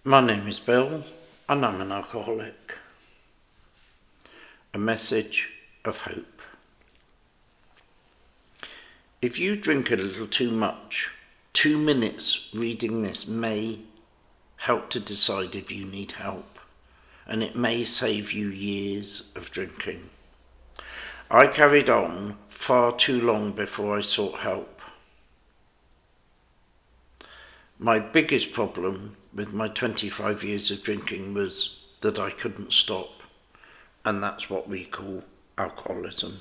My name is Bill, and I'm an alcoholic. A message of hope. If you drink a little too much, 2 minutes reading this may help to decide if you need help, and it may save you years of drinking. I carried on far too long before I sought help. My biggest problem with my 25 years of drinking was that I couldn't stop, and that's what we call alcoholism.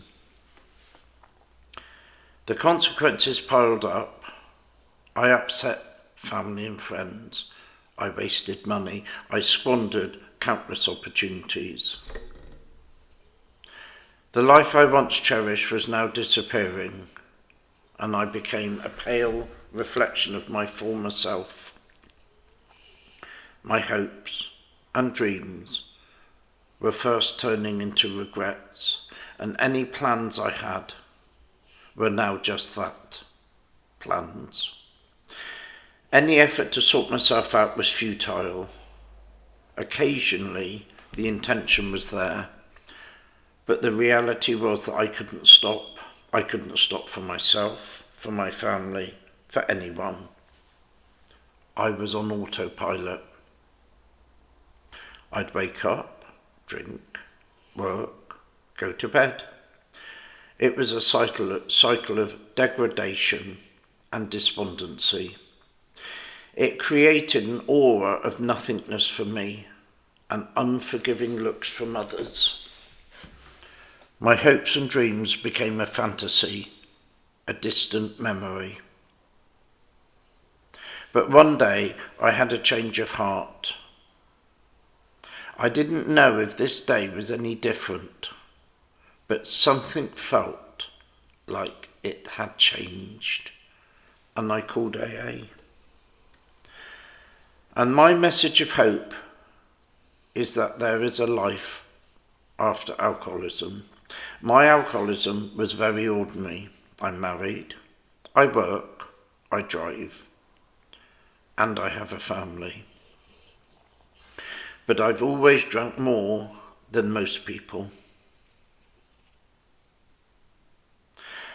The consequences piled up. I upset family and friends. I wasted money. I squandered countless opportunities. The life I once cherished was now disappearing, and I became a pale reflection of my former self. My hopes and dreams were first turning into regrets, and any plans I had were now just that, plans. Any effort to sort myself out was futile. Occasionally, the intention was there, but the reality was that I couldn't stop. I couldn't stop for myself, for my family, for anyone. I was on autopilot. I'd wake up, drink, work, go to bed. It was a cycle of degradation and despondency. It created an aura of nothingness for me and unforgiving looks from others. My hopes and dreams became a fantasy, a distant memory. But one day I had a change of heart. I didn't know if this day was any different, but something felt like it had changed, and I called AA. And my message of hope is that there is a life after alcoholism. My alcoholism was very ordinary. I'm married, I work, I drive, and I have a family. But I've always drunk more than most people.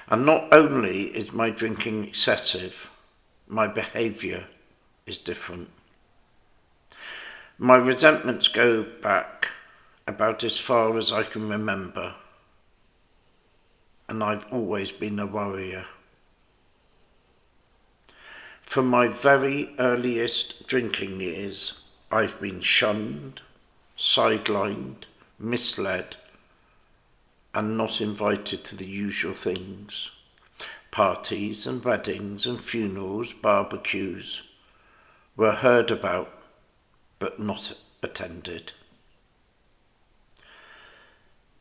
And not only is my drinking excessive, my behaviour is different. My resentments go back about as far as I can remember, and I've always been a worrier. From my very earliest drinking years, I've been shunned, sidelined, misled, and not invited to the usual things. Parties and weddings and funerals, barbecues were heard about, but not attended.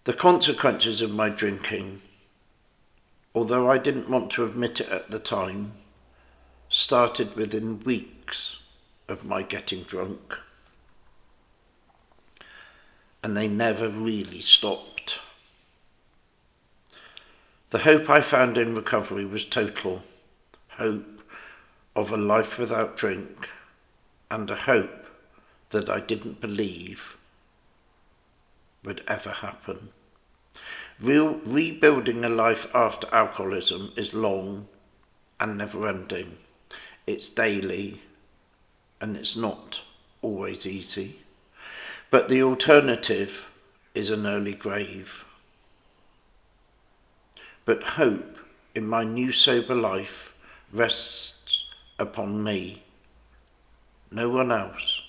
The consequences of my drinking, although I didn't want to admit it at the time, started within weeks of my getting drunk, and they never really stopped. The hope I found in recovery was total, hope of a life without drink, and a hope that I didn't believe would ever happen. Rebuilding a life after alcoholism is long and never-ending. It's daily, and it's not always easy. But the alternative is an early grave. But hope in my new sober life rests upon me, no one else.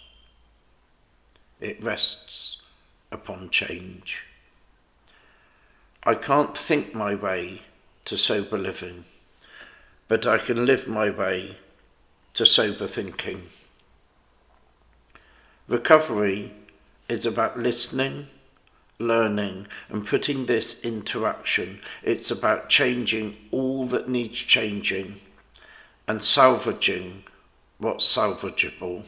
It rests upon change. I can't think my way to sober living, but I can live my way to sober thinking. Recovery is about listening, learning, and putting this into action. It's about changing all that needs changing and salvaging what's salvageable.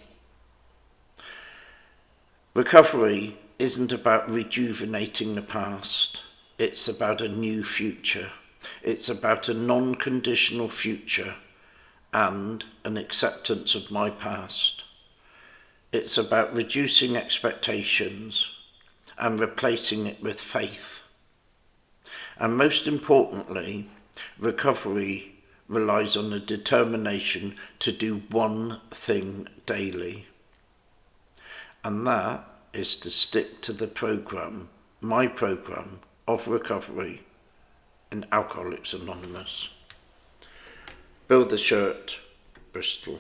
Recovery isn't about rejuvenating the past. It's about a new future. It's about a non-conditional future and an acceptance of my past. It's about reducing expectations and replacing it with faith. And most importantly, recovery relies on a determination to do one thing daily. And that is to stick to the programme, my programme of recovery in Alcoholics Anonymous. Bill the Shirt, Bristol.